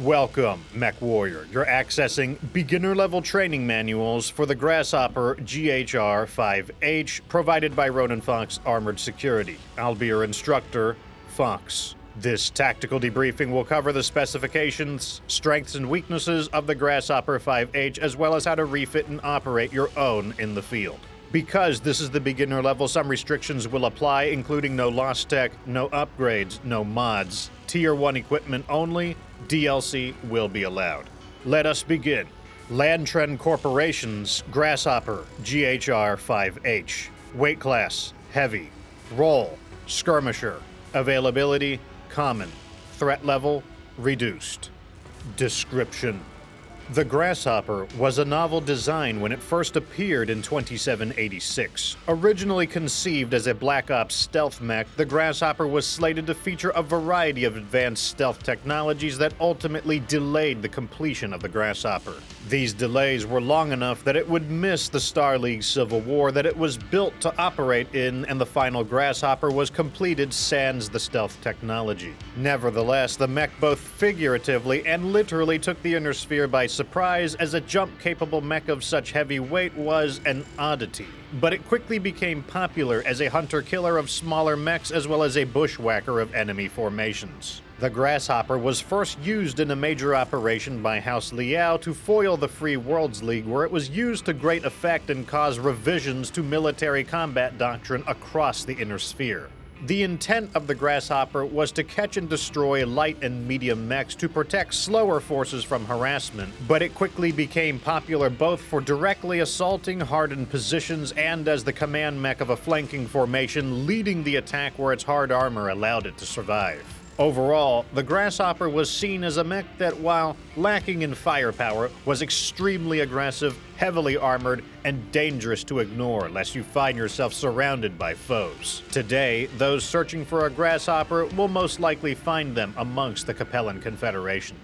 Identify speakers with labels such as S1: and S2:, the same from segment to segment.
S1: Welcome, MechWarrior. You're accessing beginner-level training manuals for the Grasshopper GHR-5H, provided by Ronin Fox Armored Security. I'll be your instructor, Fox. This tactical debriefing will cover the specifications, strengths, and weaknesses of the Grasshopper 5H, as well as how to refit and operate your own in the field. Because this is the beginner level, some restrictions will apply, including no lost tech, no upgrades, no mods. Tier 1 equipment only, DLC will be allowed. Let us begin. Landtrend Corporation's Grasshopper GHR-5H. Weight class, heavy. Role, Skirmisher. Availability, common. Threat level, reduced. Description. The Grasshopper was a novel design when it first appeared in 2786. Originally conceived as a Black Ops stealth mech, the Grasshopper was slated to feature a variety of advanced stealth technologies that ultimately delayed the completion of the Grasshopper. These delays were long enough that it would miss the Star League Civil War that it was built to operate in, and the final Grasshopper was completed sans the stealth technology. Nevertheless, the mech both figuratively and literally took the Inner Sphere by surprise, as a jump-capable mech of such heavy weight was an oddity. But it quickly became popular as a hunter-killer of smaller mechs as well as a bushwhacker of enemy formations. The Grasshopper was first used in a major operation by House Liao to foil the Free Worlds League, where it was used to great effect and caused revisions to military combat doctrine across the Inner Sphere. The intent of the Grasshopper was to catch and destroy light and medium mechs to protect slower forces from harassment, but it quickly became popular both for directly assaulting hardened positions and as the command mech of a flanking formation, leading the attack where its hard armor allowed it to survive. Overall, the Grasshopper was seen as a mech that, while lacking in firepower, was extremely aggressive, heavily armored, and dangerous to ignore lest you find yourself surrounded by foes. Today, those searching for a Grasshopper will most likely find them amongst the Capellan Confederation.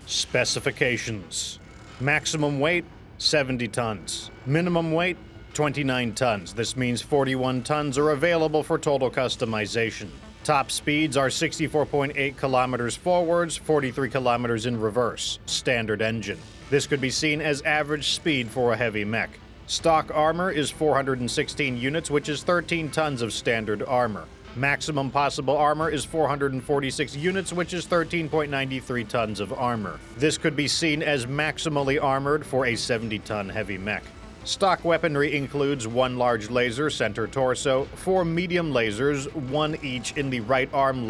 S1: Specifications. Maximum weight, 70 tons. Minimum weight, 29 tons. This means 41 tons are available for total customization. Top speeds are 64.8 kilometers forwards, 43 kilometers in reverse. Standard engine. This could be seen as average speed for a heavy mech. Stock armor is 416 units, which is 13 tons of standard armor. Maximum possible armor is 446 units, which is 13.93 tons of armor. This could be seen as maximally armored for a 70-ton heavy mech. Stock weaponry includes 1 large laser center torso, 4 medium lasers, 1 each in the right arm,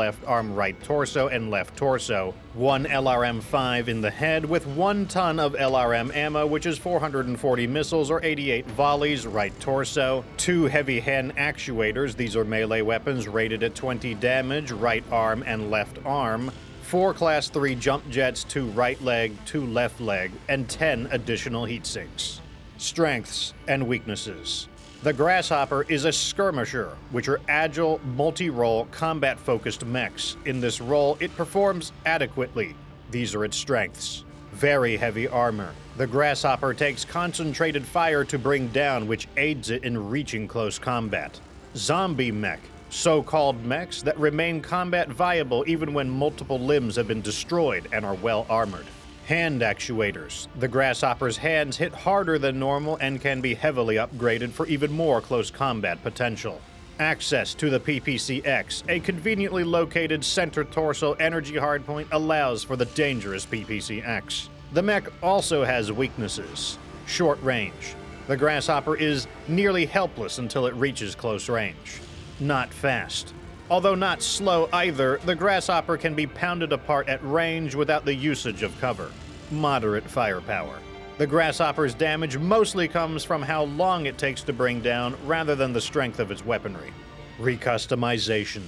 S1: right torso, and left torso, 1 LRM-5 in the head with 1 ton of LRM ammo, which is 440 missiles or 88 volleys, right torso, 2 heavy hand actuators, these are melee weapons rated at 20 damage, right arm and left arm, 4 Class 3 jump jets, 2 right leg, 2 left leg, and 10 additional heat sinks. Strengths and weaknesses. The Grasshopper is a skirmisher, which are agile, multi-role, combat-focused mechs. In this role, it performs adequately. These are its strengths. Very heavy armor. The Grasshopper takes concentrated fire to bring down, which aids it in reaching close combat. Zombie mech. So-called mechs that remain combat viable even when multiple limbs have been destroyed and are well armored. Hand actuators. The Grasshopper's hands hit harder than normal and can be heavily upgraded for even more close combat potential. Access to the PPC-X, a conveniently located center torso energy hardpoint, allows for the dangerous PPC-X. The mech also has weaknesses. Short range. The Grasshopper is nearly helpless until it reaches close range. Not fast. Although not slow either, the Grasshopper can be pounded apart at range without the usage of cover. Moderate firepower. The Grasshopper's damage mostly comes from how long it takes to bring down rather than the strength of its weaponry. Recustomization.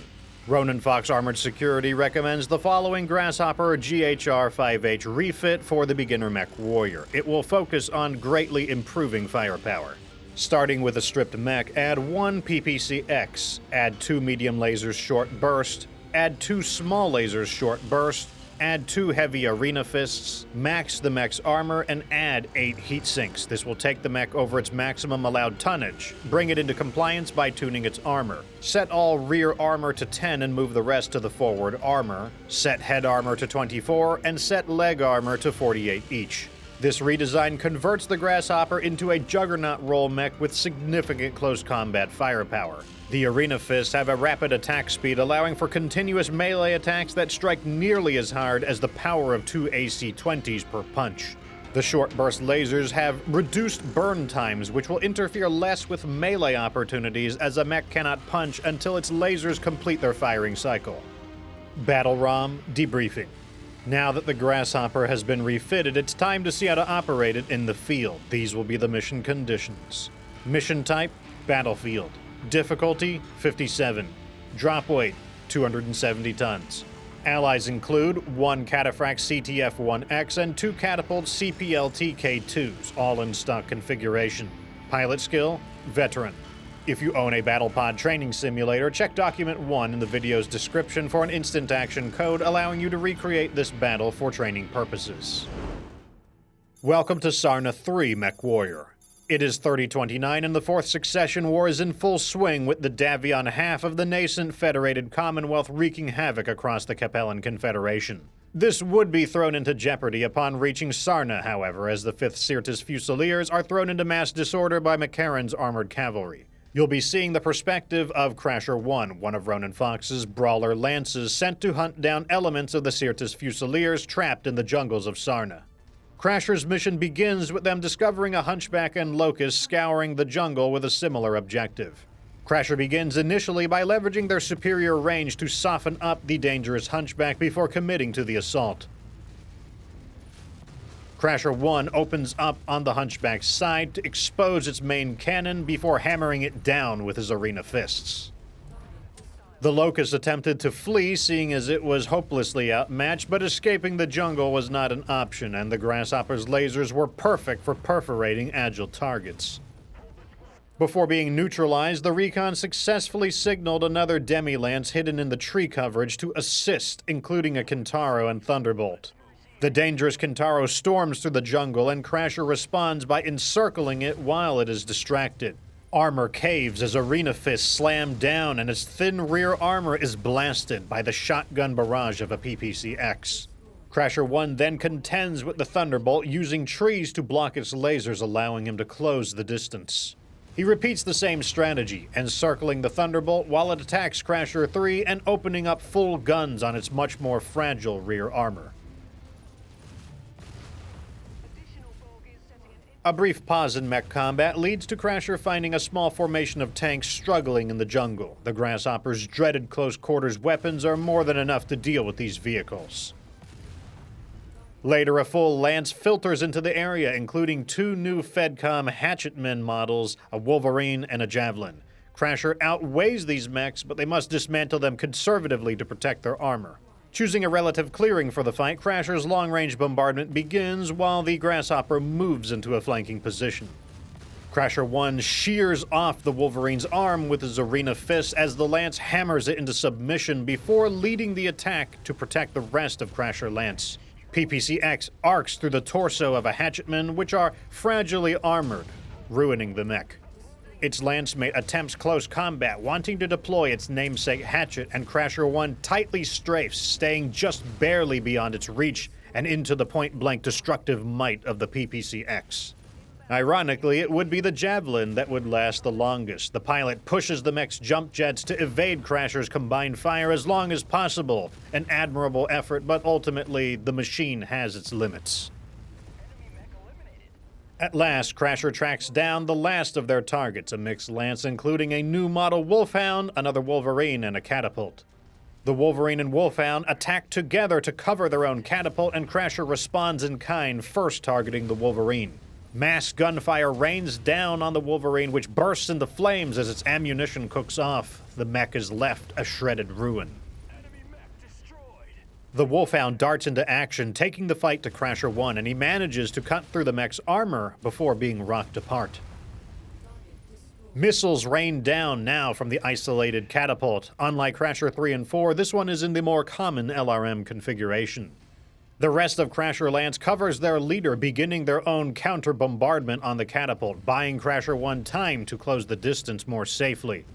S1: Ronin Fox Armored Security recommends the following Grasshopper GHR-5H refit for the beginner MechWarrior. It will focus on greatly improving firepower. Starting with a stripped mech, add 1 PPC-X, add 2 medium lasers short burst, add 2 small lasers short burst, Add 2 heavy arena fists, max the mech's armor, and add 8 heat sinks. This will take the mech over its maximum allowed tonnage. Bring it into compliance by tuning its armor. Set all rear armor to 10 and move the rest to the forward armor. Set head armor to 24 and set leg armor to 48 each. This redesign converts the Grasshopper into a juggernaut role mech with significant close combat firepower. The arena fists have a rapid attack speed, allowing for continuous melee attacks that strike nearly as hard as the power of 2 AC-20s per punch. The short burst lasers have reduced burn times, which will interfere less with melee opportunities as a mech cannot punch until its lasers complete their firing cycle. BattleRom Debriefing. Now that the Grasshopper has been refitted, it's time to see how to operate it in the field. These will be the mission conditions. Mission type, Battlefield. Difficulty, 57. Drop weight, 270 tons. Allies include 1 Cataphract CTF-1X and 2 Catapult CPL-TK-2s, all in stock configuration. Pilot skill, Veteran. If you own a BattlePod training simulator, check Document 1 in the video's description for an instant action code allowing you to recreate this battle for training purposes. Welcome to Sarna 3, MechWarrior. It is 3029 and the Fourth Succession War is in full swing with the Davion half of the nascent Federated Commonwealth wreaking havoc across the Capellan Confederation. This would be thrown into jeopardy upon reaching Sarna, however, as the 5th Syrtis Fusiliers are thrown into mass disorder by McCarran's armored cavalry. You'll be seeing the perspective of Crasher 1, one of Ronin Fox's brawler lances sent to hunt down elements of the Syrtis Fusiliers trapped in the jungles of Sarna. Crasher's mission begins with them discovering a hunchback and locust scouring the jungle with a similar objective. Crasher begins initially by leveraging their superior range to soften up the dangerous hunchback before committing to the assault. Crasher 1 opens up on the hunchback's side to expose its main cannon before hammering it down with his arena fists. The Locust attempted to flee, seeing as it was hopelessly outmatched, but escaping the jungle was not an option, and the Grasshopper's lasers were perfect for perforating agile targets. Before being neutralized, the recon successfully signaled another demi-lance hidden in the tree coverage to assist, including a Kintaro and Thunderbolt. The dangerous Kintaro storms through the jungle, and Crasher responds by encircling it while it is distracted. Armor caves as arena fists slam down, and its thin rear armor is blasted by the shotgun barrage of a PPC-X. Crasher 1 then contends with the Thunderbolt, using trees to block its lasers, allowing him to close the distance. He repeats the same strategy, encircling the Thunderbolt while it attacks Crasher 3 and opening up full guns on its much more fragile rear armor. A brief pause in mech combat leads to Crasher finding a small formation of tanks struggling in the jungle. The Grasshopper's dreaded close-quarters weapons are more than enough to deal with these vehicles. Later, a full lance filters into the area, including 2 new Fedcom Hatchetmen models, a Wolverine and a Javelin. Crasher outweighs these mechs, but they must dismantle them conservatively to protect their armor. Choosing a relative clearing for the fight, Crasher's long-range bombardment begins while the Grasshopper moves into a flanking position. Crasher 1 shears off the Wolverine's arm with his arena fist as the lance hammers it into submission before leading the attack to protect the rest of Crasher Lance. PPC-X arcs through the torso of a Hatchetman, which are fragilely armored, ruining the mech. Its lancemate attempts close combat, wanting to deploy its namesake hatchet, and Crasher 1 tightly strafes, staying just barely beyond its reach and into the point-blank destructive might of the PPC-X. Ironically, it would be the Javelin that would last the longest. The pilot pushes the mech's jump jets to evade Crasher's combined fire as long as possible. An admirable effort, but ultimately, the machine has its limits. At last, Crasher tracks down the last of their targets, a mixed lance including a new model Wolfhound, another Wolverine, and a Catapult. The Wolverine and Wolfhound attack together to cover their own catapult, and Crasher responds in kind, first targeting the Wolverine. Mass gunfire rains down on the Wolverine, which bursts into flames as its ammunition cooks off. The mech is left a shredded ruin. The Wolfhound darts into action, taking the fight to Crasher 1, and he manages to cut through the mech's armor before being rocked apart. Missiles rain down now from the isolated catapult. Unlike Crasher 3 and 4, this one is in the more common LRM configuration. The rest of Crasher Lance covers their leader, beginning their own counter-bombardment on the catapult, buying Crasher 1 time to close the distance more safely.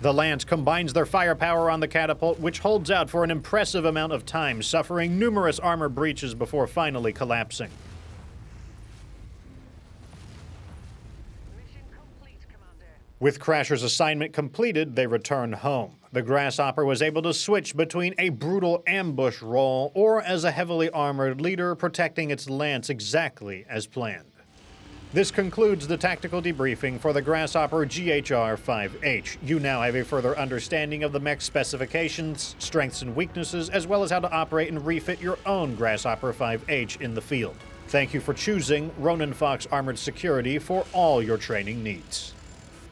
S1: The Lance combines their firepower on the catapult, which holds out for an impressive amount of time, suffering numerous armor breaches before finally collapsing.
S2: Mission complete, Commander.
S1: With Crasher's assignment completed, they return home. The Grasshopper was able to switch between a brutal ambush role or as a heavily armored leader protecting its lance exactly as planned. This concludes the tactical debriefing for the Grasshopper GHR-5H. You now have a further understanding of the mech specifications, strengths and weaknesses, as well as how to operate and refit your own Grasshopper 5H in the field. Thank you for choosing Ronin Fox Armored Security for all your training needs.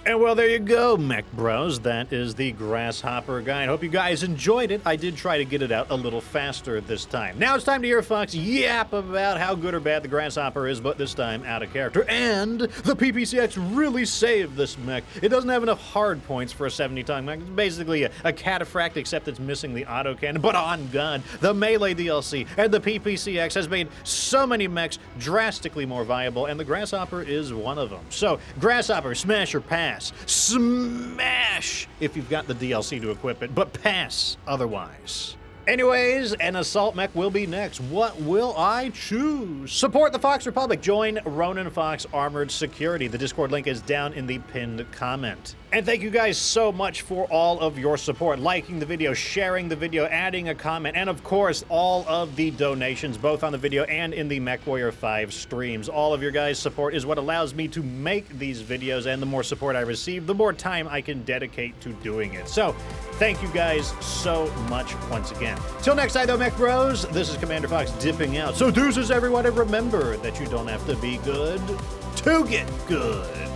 S1: And well, there you go, Mech Bros. That is the Grasshopper guide. Hope you guys enjoyed it. I did try to get it out a little faster this time. Now it's time to hear Fox yap about how good or bad the Grasshopper is, but this time out of character. And the PPCX really saved this mech. It doesn't have enough hard points for a 70-ton mech. It's basically a cataphract, except it's missing the autocannon. But on God, the Melee DLC and the PPCX has made so many mechs drastically more viable, and the Grasshopper is one of them. So, Grasshopper, smash or pass? Smash if you've got the DLC to equip it, but pass otherwise. Anyways, an assault mech will be next. What will I choose? Support the Fox Republic. Join Ronin Fox Armored Security. The Discord link is down in the pinned comment. And thank you guys so much for all of your support, liking the video, sharing the video, adding a comment, and of course, all of the donations, both on the video and in the MechWarrior 5 streams. All of your guys' support is what allows me to make these videos, and the more support I receive, the more time I can dedicate to doing it. So, thank you guys so much once again. Till next time, though, Mech Bros, this is Commander Fox dipping out. So deuces, everyone, and remember that you don't have to be good to get good.